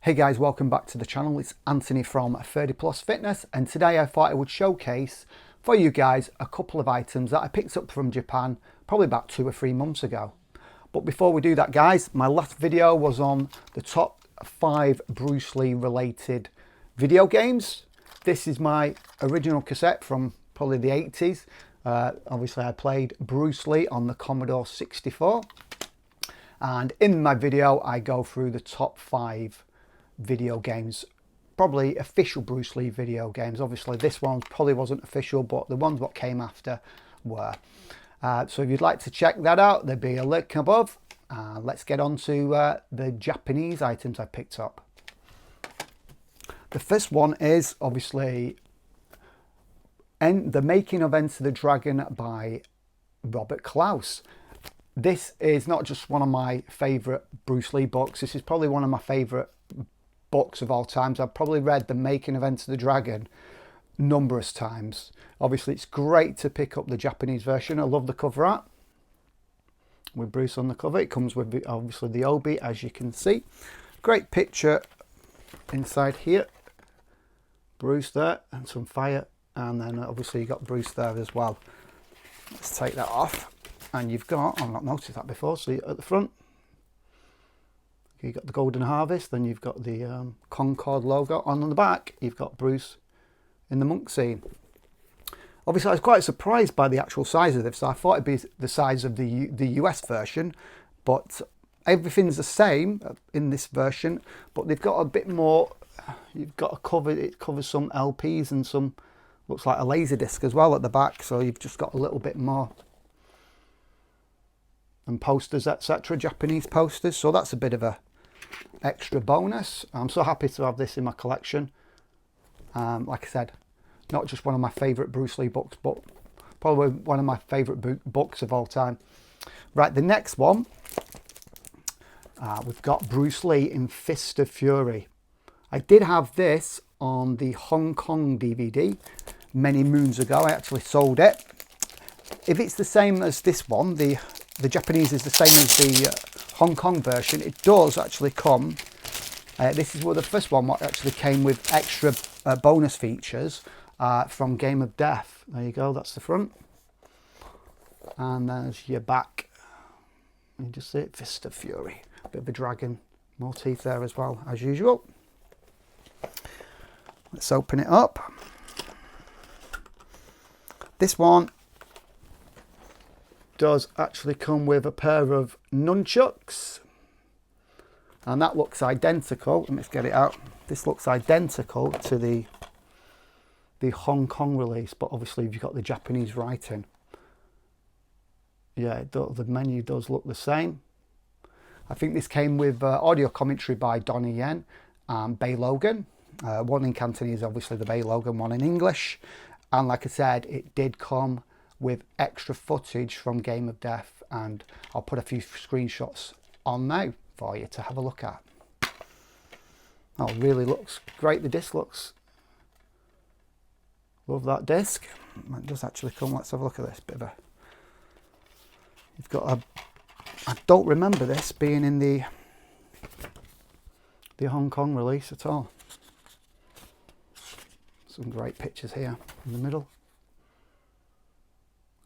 Hey guys, welcome back to the channel. It's Anthony from 30 Plus Fitness, and today I thought I would showcase for you guys a couple of items that I picked up from Japan probably about 2 or 3 months ago. But before we do that guys, my last video was on the top 5 Bruce Lee related video games. This is my original cassette from probably the 80s. Obviously I played Bruce Lee on the Commodore 64, and in my video I go through the top 5 video games, probably official Bruce Lee video games. Obviously this one probably wasn't official, but the ones what came after were. So if you'd like to check that out, there'll be a link above. Let's get on to the Japanese items I picked up. The first one is obviously The Making of Enter the Dragon by Robert Klaus. This is not just one of my favourite Bruce Lee books, this is probably one of my favourite books of all times. I've probably read The Making of Enter the Dragon numerous times. Obviously it's great to pick up the Japanese version. I love the cover art with Bruce on the cover. It comes with obviously the obi, as you can see. Great picture inside here, Bruce there and some fire, and then obviously you got Bruce there as well. Let's take that off, and you've got, I've not noticed that before, so at the front you've got the Golden Harvest, then you've got the Concord logo. On the back, you've got Bruce in the monk scene. Obviously, I was quite surprised by the actual size of this. So I thought it'd be the size of the US version, but everything's the same in this version. But they've got a bit more. You've got a cover. It covers some LPs and some, looks like a laser disc as well at the back. So you've just got a little bit more. And posters, etc. Japanese posters. So that's a bit of a extra bonus. I'm so happy to have this in my collection. Like I said, not just one of my favourite Bruce Lee books, but probably one of my favourite books of all time. Right, the next one, we've got Bruce Lee in Fist of Fury. I did have this on the Hong Kong DVD many moons ago. I actually sold it. If it's the same as this one, the Japanese is the same as the Hong Kong version, it does actually come, this is the first one what actually came with extra bonus features from Game of Death. There you go, that's the front. And there's your back. You just see it, Fist of Fury. Bit of a dragon, more teeth there as well, as usual. Let's open it up. This one does actually come with a pair of nunchucks, and that looks identical. Let's get it out. This looks identical to the Hong Kong release, but obviously you've got the Japanese writing. Yeah, the menu does look the same. I think this came with audio commentary by Donnie Yen and Bay Logan. One in Cantonese, obviously the Bay Logan one in English. And like I said, it did come with extra footage from Game of Death, and I'll put a few screenshots on now for you to have a look at. Oh, really looks great. The disc looks, love that disc. It does actually come, let's have a look at this. Bit of a, you've got a, I don't remember this being in the Hong Kong release at all. Some great pictures here in the middle.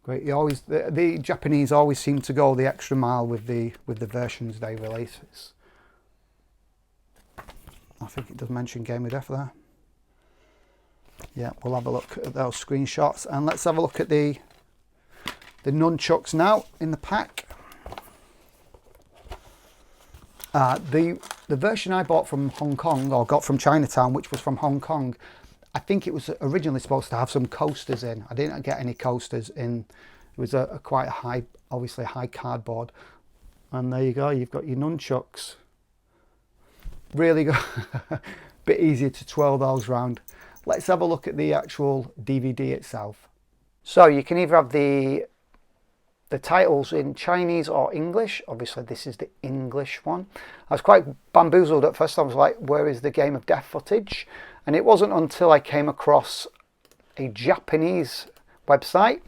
Great. The Japanese always seem to go the extra mile with the versions they release. I think it does mention Game of Death there. Yeah, we'll have a look at those screenshots, and let's have a look at the nunchucks now in the pack. The version I bought from Hong Kong, or got from Chinatown, which was from Hong Kong, I think it was originally supposed to have some coasters in. I didn't get any coasters in. It was a quite high, obviously high cardboard. And there you go, you've got your nunchucks. Really good. Bit easier to twirl those round. Let's have a look at the actual DVD itself. So you can either have the titles in Chinese or English. Obviously this is the English one. I was quite bamboozled at first. I was like, where is the Game of Death footage? And it wasn't until I came across a Japanese website,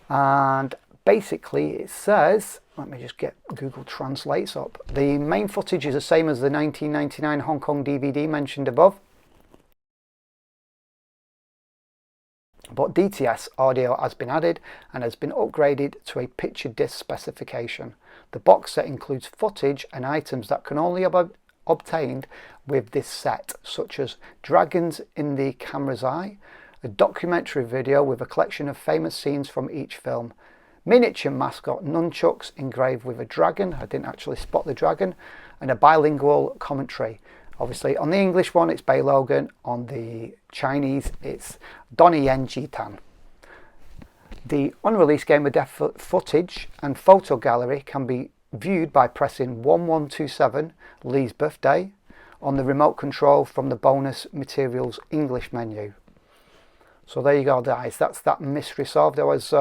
and basically it says Let me just get Google Translates up. The main footage is the same as the 1999 Hong Kong DVD mentioned above, but DTS audio has been added and has been upgraded to a picture disc specification. The box set includes footage and items that can only be obtained with this set, such as dragons in the camera's eye, a documentary video with a collection of famous scenes from each film, miniature mascot nunchucks engraved with a dragon, I didn't actually spot the dragon, and a bilingual commentary. Obviously on the English one it's Bai Logan, on the Chinese it's Donnie Yen Jitan. The unreleased Game of Death footage and photo gallery can be viewed by pressing 1127 Lee's birthday on the remote control from the bonus materials English menu. So there you go guys, that's that mystery solved. I was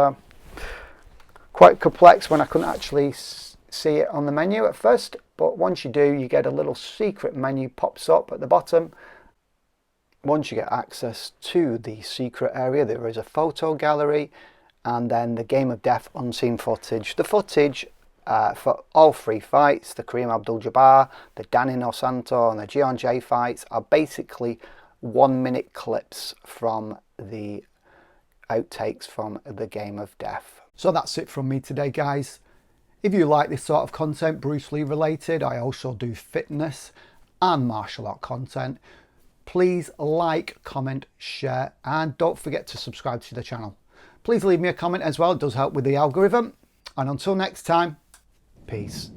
quite complex when I couldn't actually see it on the menu at first, but once you do, you get a little secret menu pops up at the bottom. Once you get access to the secret area, there is a photo gallery and then the Game of Death unseen footage. The footage for all three fights, the Kareem Abdul-Jabbar, the Danny Inosanto and the G&J fights, are basically 1 minute clips from the outtakes from the Game of Death. So that's it from me today guys. If you like this sort of content, Bruce Lee related, I also do fitness and martial art content. Please like, comment, share, and don't forget to subscribe to the channel. Please leave me a comment as well, it does help with the algorithm. And until next time, peace.